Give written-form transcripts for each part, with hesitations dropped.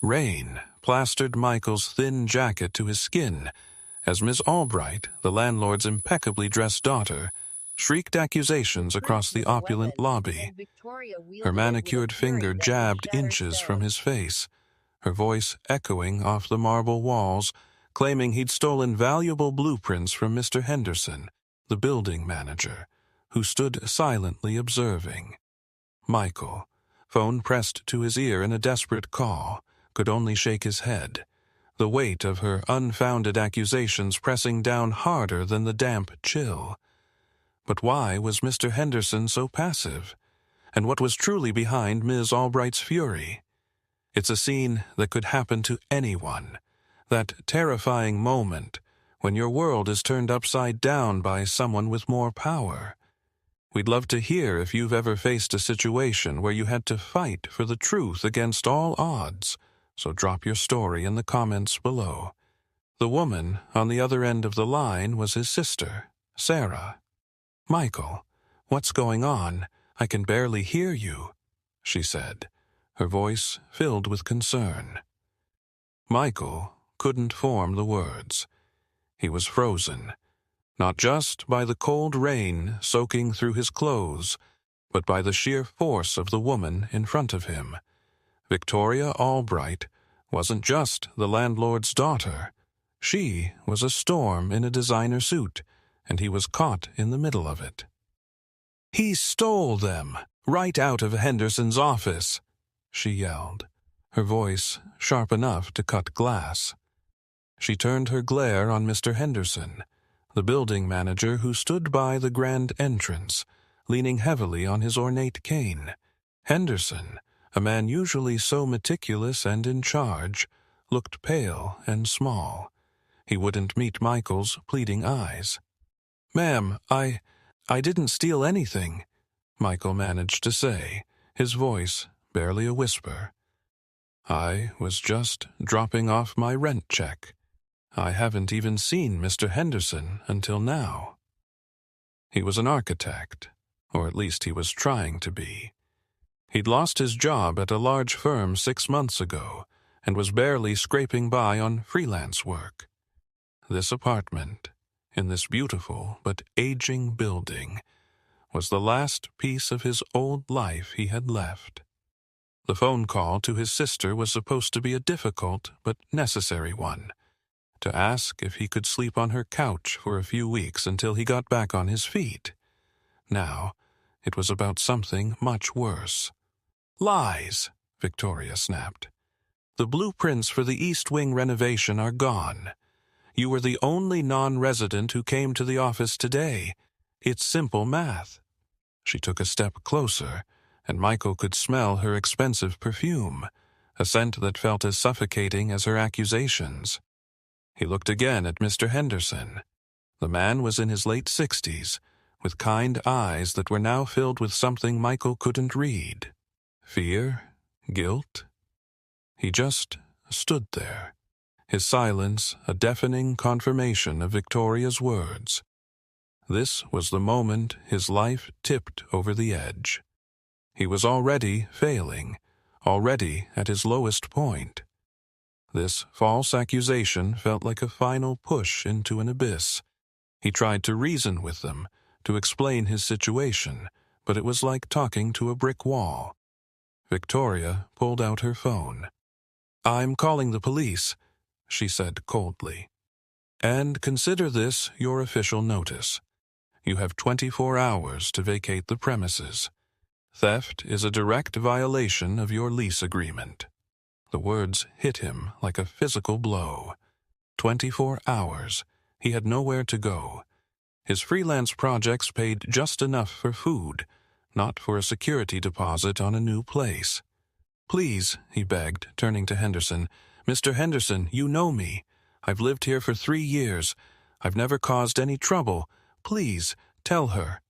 Rain plastered Michael's thin jacket to his skin as Miss Albright, the landlord's impeccably dressed daughter, shrieked accusations across the opulent lobby. Her manicured finger jabbed inches from his face, her voice echoing off the marble walls, claiming he'd stolen valuable blueprints from Mr. Henderson, the building manager, who stood silently observing. Michael, phone pressed to his ear in a desperate call, could only shake his head, the weight of her unfounded accusations pressing down harder than the damp chill. But why was Mr. Henderson so passive? And what was truly behind Ms. Albright's fury? It's a scene that could happen to anyone, that terrifying moment when your world is turned upside down by someone with more power. We'd love to hear if you've ever faced a situation where you had to fight for the truth against all odds, so drop your story in the comments below. The woman on the other end of the line was his sister, Sarah. "Michael, what's going on? I can barely hear you," she said, her voice filled with concern. Michael couldn't form the words. He was frozen, not just by the cold rain soaking through his clothes, but by the sheer force of the woman in front of him. Victoria Albright wasn't just the landlord's daughter. She was a storm in a designer suit, and he was caught in the middle of it. "He stole them, right out of Henderson's office," she yelled, her voice sharp enough to cut glass. She turned her glare on Mr. Henderson, the building manager who stood by the grand entrance, leaning heavily on his ornate cane. Henderson, a man usually so meticulous and in charge, looked pale and small. He wouldn't meet Michael's pleading eyes. "Ma'am, I didn't steal anything," Michael managed to say, his voice barely a whisper. "I was just dropping off my rent check. I haven't even seen Mr. Henderson until now." He was an architect, or at least he was trying to be. He'd lost his job at a large firm 6 months ago and was barely scraping by on freelance work. This apartment, in this beautiful but aging building, was the last piece of his old life he had left. The phone call to his sister was supposed to be a difficult but necessary one, to ask if he could sleep on her couch for a few weeks until he got back on his feet. Now, it was about something much worse. "Lies," Victoria snapped. "The blueprints for the East Wing renovation are gone. You were the only non-resident who came to the office today. It's simple math." She took a step closer, and Michael could smell her expensive perfume, a scent that felt as suffocating as her accusations. He looked again at Mr. Henderson. The man was in his late 60s, with kind eyes that were now filled with something Michael couldn't read. Fear? Guilt? He just stood there, his silence a deafening confirmation of Victoria's words. This was the moment his life tipped over the edge. He was already failing, already at his lowest point. This false accusation felt like a final push into an abyss. He tried to reason with them, to explain his situation, but it was like talking to a brick wall. Victoria pulled out her phone. "I'm calling the police," she said coldly. "And consider this your official notice. You have 24 hours to vacate the premises. Theft is a direct violation of your lease agreement." The words hit him like a physical blow. 24 hours. He had nowhere to go. His freelance projects paid just enough for food, not for a security deposit on a new place. "Please," he begged, turning to Henderson. "Mr. Henderson, you know me. I've lived here for 3 years. I've never caused any trouble. Please, tell her."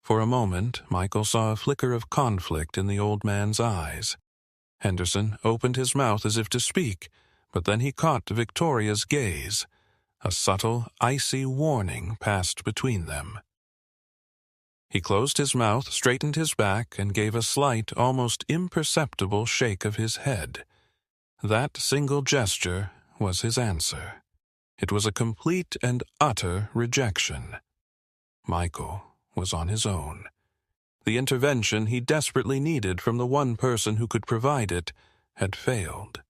For a moment, Michael saw a flicker of conflict in the old man's eyes. Henderson opened his mouth as if to speak, but then he caught Victoria's gaze. A subtle, icy warning passed between them. He closed his mouth, straightened his back, and gave a slight, almost imperceptible shake of his head. That single gesture was his answer. It was a complete and utter rejection. Michael was on his own. The intervention he desperately needed from the one person who could provide it had failed.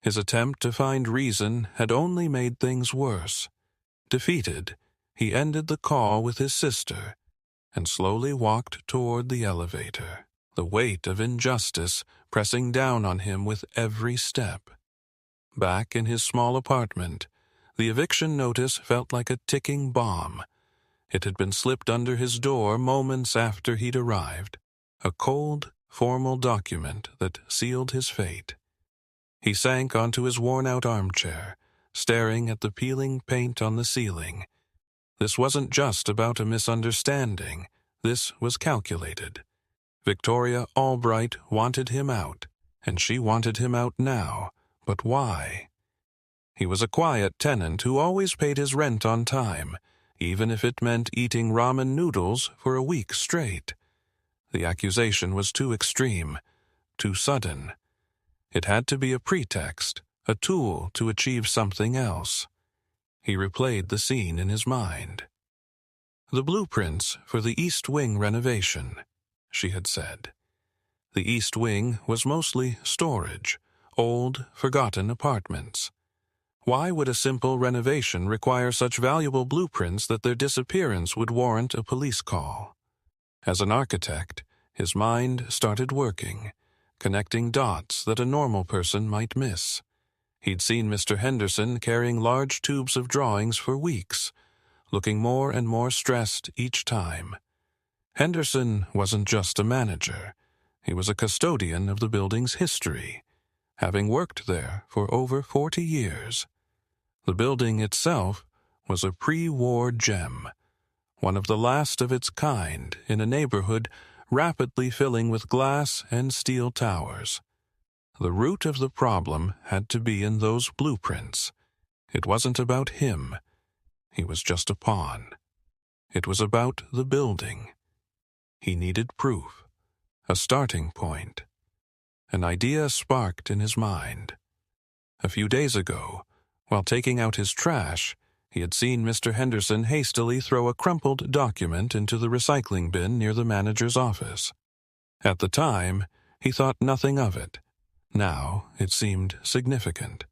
His attempt to find reason had only made things worse. Defeated, he ended the call with his sister and slowly walked toward the elevator, the weight of injustice pressing down on him with every step. Back in his small apartment, the eviction notice felt like a ticking bomb. It had been slipped under his door moments after he'd arrived, a cold, formal document that sealed his fate. He sank onto his worn-out armchair, staring at the peeling paint on the ceiling. This wasn't just about a misunderstanding. This was calculated. Victoria Albright wanted him out, and she wanted him out now. But why? He was a quiet tenant who always paid his rent on time, even if it meant eating ramen noodles for a week straight. The accusation was too extreme, too sudden. It had to be a pretext, a tool to achieve something else. He replayed the scene in his mind. The blueprints for the East Wing renovation, she had said. The East Wing was mostly storage, old, forgotten apartments. Why would a simple renovation require such valuable blueprints that their disappearance would warrant a police call? As an architect, his mind started working, connecting dots that a normal person might miss. He'd seen Mr. Henderson carrying large tubes of drawings for weeks, looking more and more stressed each time. Henderson wasn't just a manager. He was a custodian of the building's history, having worked there for over 40 years. The building itself was a pre-war gem, one of the last of its kind in a neighborhood rapidly filling with glass and steel towers. The root of the problem had to be in those blueprints. It wasn't about him. He was just a pawn. It was about the building. He needed proof, a starting point. An idea sparked in his mind. A few days ago, while taking out his trash, he had seen Mr. Henderson hastily throw a crumpled document into the recycling bin near the manager's office. At the time, he thought nothing of it. Now it seemed significant.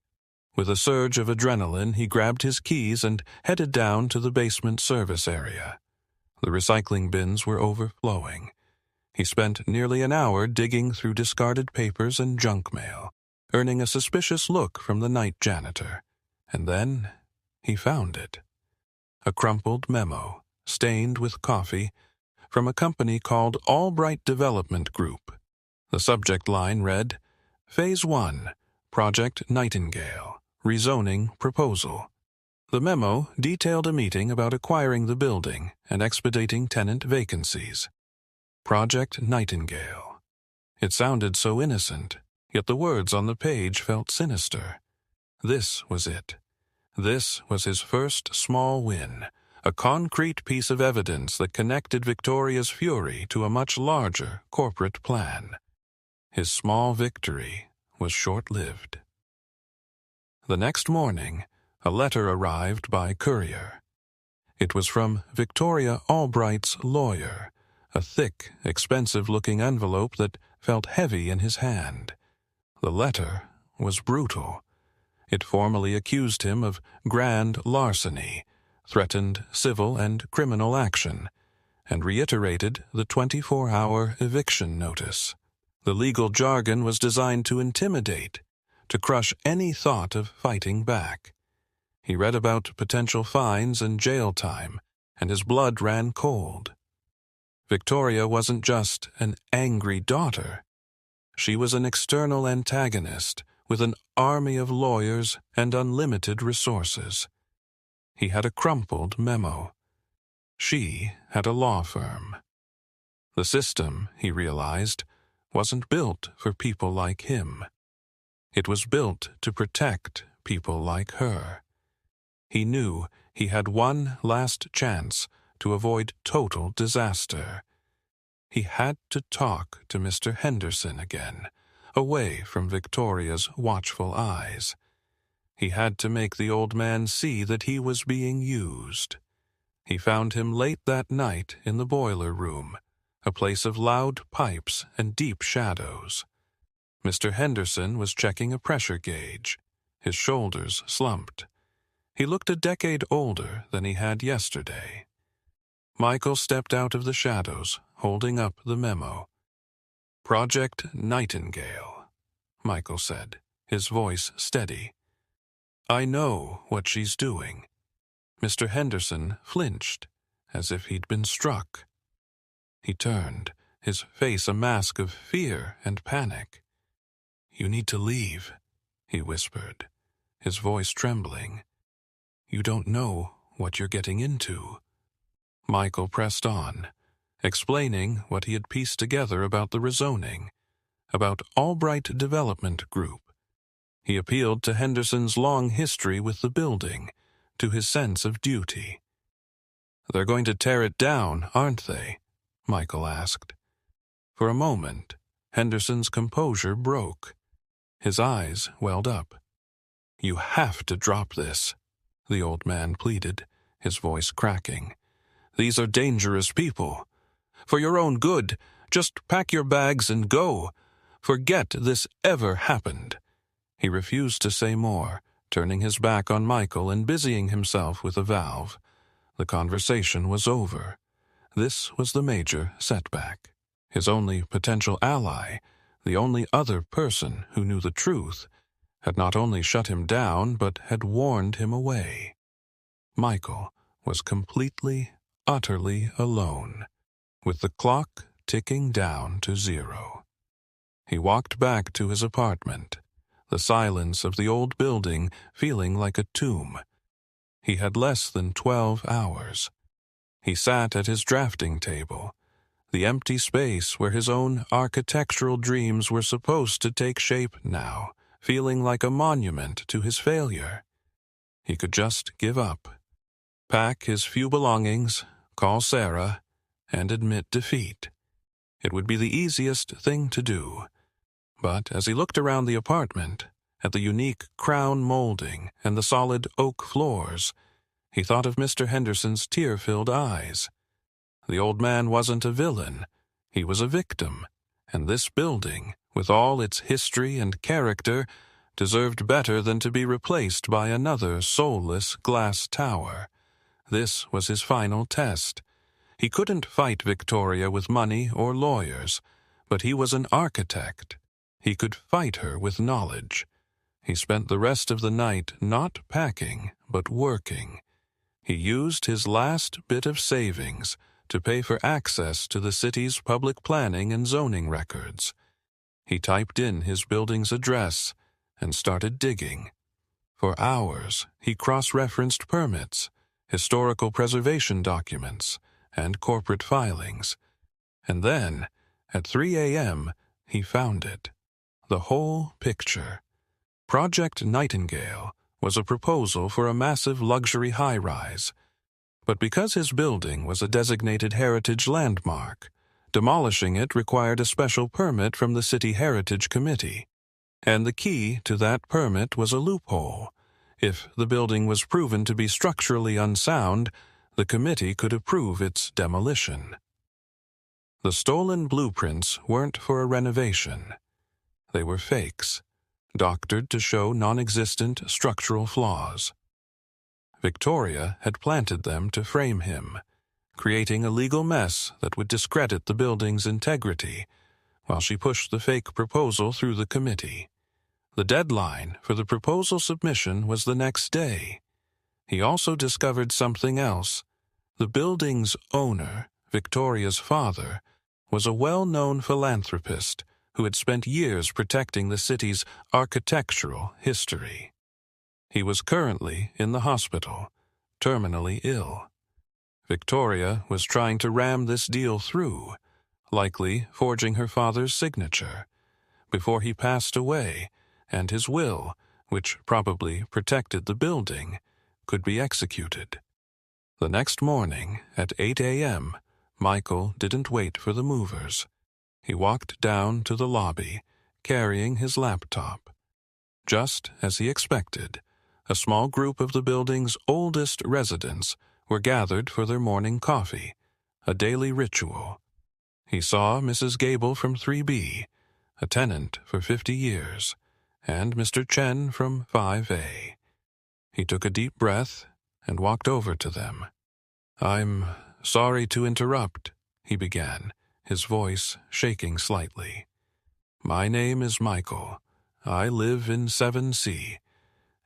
With a surge of adrenaline, he grabbed his keys and headed down to the basement service area. The recycling bins were overflowing. He spent nearly an hour digging through discarded papers and junk mail, earning a suspicious look from the night janitor. And then he found it. A crumpled memo, stained with coffee, from a company called Albright Development Group. The subject line read, Phase 1, Project Nightingale, Rezoning Proposal. The memo detailed a meeting about acquiring the building and expediting tenant vacancies. Project Nightingale. It sounded so innocent, yet the words on the page felt sinister. This was it. This was his first small win, a concrete piece of evidence that connected Victoria's fury to a much larger corporate plan. His small victory was short-lived. The next morning, a letter arrived by courier. It was from Victoria Albright's lawyer, a thick, expensive-looking envelope that felt heavy in his hand. The letter was brutal. It formally accused him of grand larceny, threatened civil and criminal action, and reiterated the 24-hour eviction notice. The legal jargon was designed to intimidate, to crush any thought of fighting back. He read about potential fines and jail time, and his blood ran cold. Victoria wasn't just an angry daughter. She was an external antagonist with an army of lawyers and unlimited resources. He had a crumpled memo. She had a law firm. The system, he realized, wasn't built for people like him. It was built to protect people like her. He knew he had one last chance to avoid total disaster. He had to talk to Mr. Henderson again, away from Victoria's watchful eyes. He had to make the old man see that he was being used. He found him late that night in the boiler room, a place of loud pipes and deep shadows. Mr. Henderson was checking a pressure gauge. His shoulders slumped. He looked a decade older than he had yesterday. Michael stepped out of the shadows, holding up the memo. "Project Nightingale," Michael said, his voice steady. "I know what she's doing." Mr. Henderson flinched, as if he'd been struck. He turned, his face a mask of fear and panic. "You need to leave," he whispered, his voice trembling. "You don't know what you're getting into." Michael pressed on, explaining what he had pieced together about the rezoning, about Albright Development Group. He appealed to Henderson's long history with the building, to his sense of duty. "They're going to tear it down, aren't they?" Michael asked. For a moment, Henderson's composure broke. His eyes welled up. "You have to drop this," the old man pleaded, his voice cracking. "These are dangerous people. For your own good, just pack your bags and go. Forget this ever happened." He refused to say more, turning his back on Michael and busying himself with a valve. The conversation was over. This was the major setback. His only potential ally, the only other person who knew the truth, had not only shut him down but had warned him away. Michael was completely, utterly alone, with the clock ticking down to 0. He walked back to his apartment, the silence of the old building feeling like a tomb. He had less than 12 hours. He sat at his drafting table, the empty space where his own architectural dreams were supposed to take shape now, feeling like a monument to his failure. He could just give up, pack his few belongings, call Sarah, and admit defeat. It would be the easiest thing to do. But as he looked around the apartment, at the unique crown molding and the solid oak floors, he thought of Mr. Henderson's tear-filled eyes. The old man wasn't a villain. He was a victim, and this building, with all its history and character, deserved better than to be replaced by another soulless glass tower. This was his final test. He couldn't fight Victoria with money or lawyers, but he was an architect. He could fight her with knowledge. He spent the rest of the night not packing, but working. He used his last bit of savings to pay for access to the city's public planning and zoning records. He typed in his building's address and started digging. For hours, he cross-referenced permits, historical preservation documents, and corporate filings. And then, at 3 a.m., he found it. The whole picture. Project Nightingale was a proposal for a massive luxury high-rise. But because his building was a designated heritage landmark, demolishing it required a special permit from the City Heritage Committee. And the key to that permit was a loophole. If the building was proven to be structurally unsound, the committee could approve its demolition. The stolen blueprints weren't for a renovation. They were fakes, doctored to show non-existent structural flaws. Victoria had planted them to frame him, creating a legal mess that would discredit the building's integrity, while she pushed the fake proposal through the committee. The deadline for the proposal submission was the next day. He also discovered something else. The building's owner, Victoria's father, was a well-known philanthropist who had spent years protecting the city's architectural history. He was currently in the hospital, terminally ill. Victoria was trying to ram this deal through, likely forging her father's signature, before he passed away, and his will, which probably protected the building, could be executed. The next morning, at 8 a.m., Michael didn't wait for the movers. He walked down to the lobby, carrying his laptop. Just as he expected, a small group of the building's oldest residents were gathered for their morning coffee, a daily ritual. He saw Mrs. Gable from 3B, a tenant for 50 years, and Mr. Chen from 5A. He took a deep breath and walked over to them. "I'm sorry to interrupt," he began, his voice shaking slightly. "My name is Michael. I live in 7C,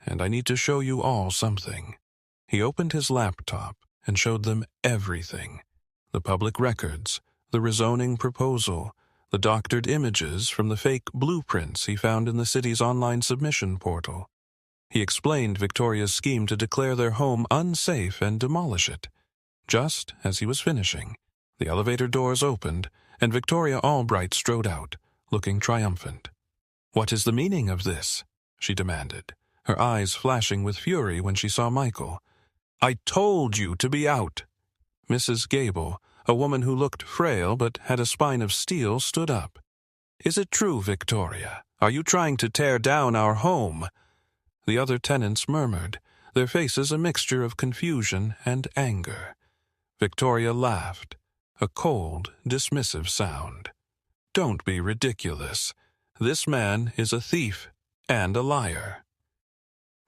and I need to show you all something." He opened his laptop and showed them everything: the public records, the rezoning proposal, the doctored images from the fake blueprints he found in the city's online submission portal. He explained Victoria's scheme to declare their home unsafe and demolish it. Just as he was finishing, the elevator doors opened, and Victoria Albright strode out, looking triumphant. "What is the meaning of this?" she demanded, her eyes flashing with fury when she saw Michael. "I told you to be out!" Mrs. Gable, a woman who looked frail but had a spine of steel, stood up. "Is it true, Victoria? Are you trying to tear down our home?" The other tenants murmured, their faces a mixture of confusion and anger. Victoria laughed, a cold, dismissive sound. "Don't be ridiculous. This man is a thief and a liar."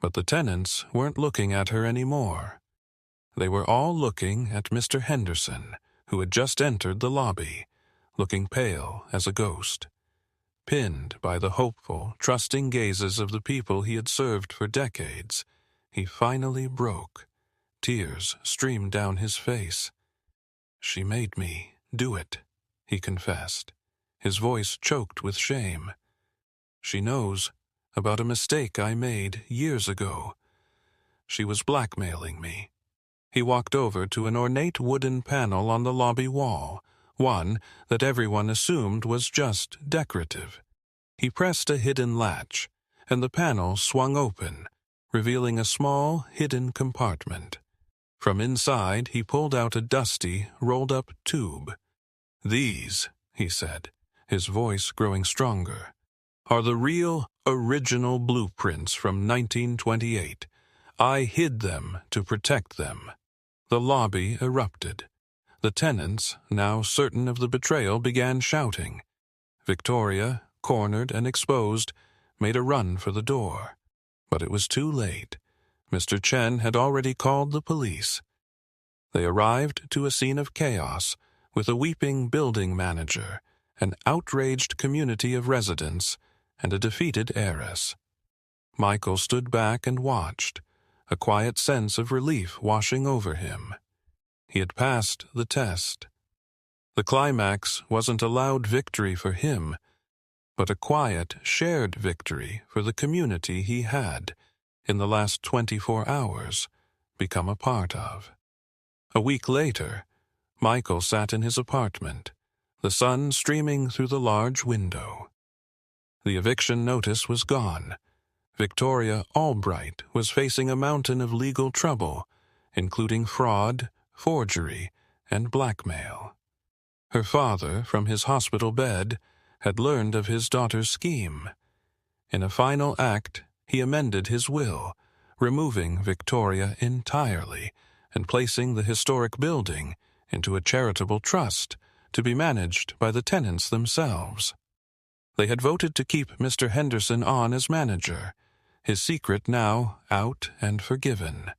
But the tenants weren't looking at her anymore. They were all looking at Mr. Henderson, who had just entered the lobby, looking pale as a ghost. Pinned by the hopeful, trusting gazes of the people he had served for decades, he finally broke. Tears streamed down his face. "She made me do it," he confessed, his voice choked with shame. "She knows about a mistake I made years ago. She was blackmailing me." He walked over to an ornate wooden panel on the lobby wall, one that everyone assumed was just decorative. He pressed a hidden latch, and the panel swung open, revealing a small, hidden compartment. From inside, he pulled out a dusty, rolled-up tube. "These," he said, his voice growing stronger, "are the real, original blueprints from 1928. I hid them to protect them." The lobby erupted. The tenants, now certain of the betrayal, began shouting. Victoria, cornered and exposed, made a run for the door. But it was too late. Mr. Chen had already called the police. They arrived to a scene of chaos, with a weeping building manager, an outraged community of residents, and a defeated heiress. Michael stood back and watched, a quiet sense of relief washing over him. He had passed the test. The climax wasn't a loud victory for him, but a quiet, shared victory for the community he had, in the last 24 hours, become a part of. A week later, Michael sat in his apartment, the sun streaming through the large window. The eviction notice was gone. Victoria Albright was facing a mountain of legal trouble, including fraud, forgery, and blackmail. Her father, from his hospital bed, had learned of his daughter's scheme. In a final act, he amended his will, removing Victoria entirely and placing the historic building into a charitable trust to be managed by the tenants themselves. They had voted to keep Mr. Henderson on as manager, his secret now out and forgiven.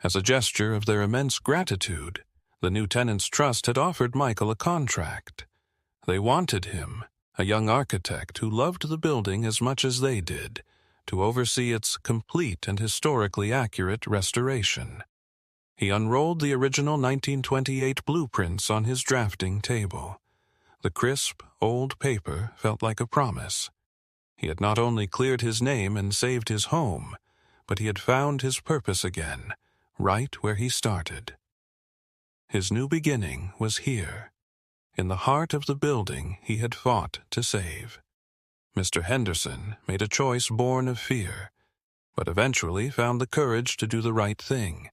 As a gesture of their immense gratitude, the new tenants' trust had offered Michael a contract. They wanted him, a young architect who loved the building as much as they did, to oversee its complete and historically accurate restoration. He unrolled the original 1928 blueprints on his drafting table. The crisp, old paper felt like a promise. He had not only cleared his name and saved his home, but he had found his purpose again, right where he started. His new beginning was here, in the heart of the building he had fought to save. Mr. Henderson made a choice born of fear, but eventually found the courage to do the right thing.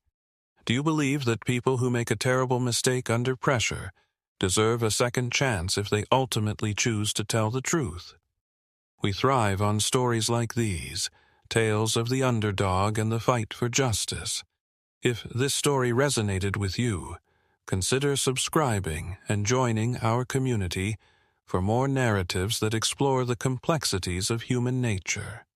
Do you believe that people who make a terrible mistake under pressure deserve a second chance if they ultimately choose to tell the truth? We thrive on stories like these, tales of the underdog and the fight for justice. If this story resonated with you, consider subscribing and joining our community for more narratives that explore the complexities of human nature.